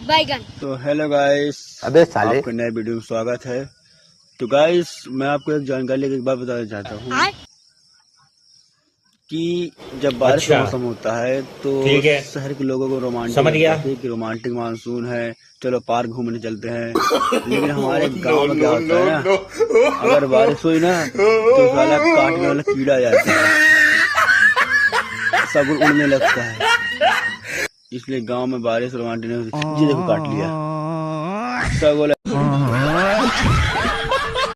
बैगन। तो hello guys, अबे साले, आपका नए वीडियो में स्वागत है। तो गाइस, मैं आपको एक जानकारी एक बात बताना चाहता हूँ कि जब बारिश का मौसम होता है तो ठीक है, शहर के लोगों को रोमांटिक समझ गया। लगता है कि रोमांटिक मानसून है, चलो पार्क घूमने चलते हैं। लेकिन हमारे गांव में क्या होता है ना, अगर बारिश हुई ना तो साला काटने वाला कीड़ा आ जाता है, सब उड़ने लगता है। इसलिए गांव में बारिश रोमांटिक नहीं होती। जी देखो काट लिया सब बोला।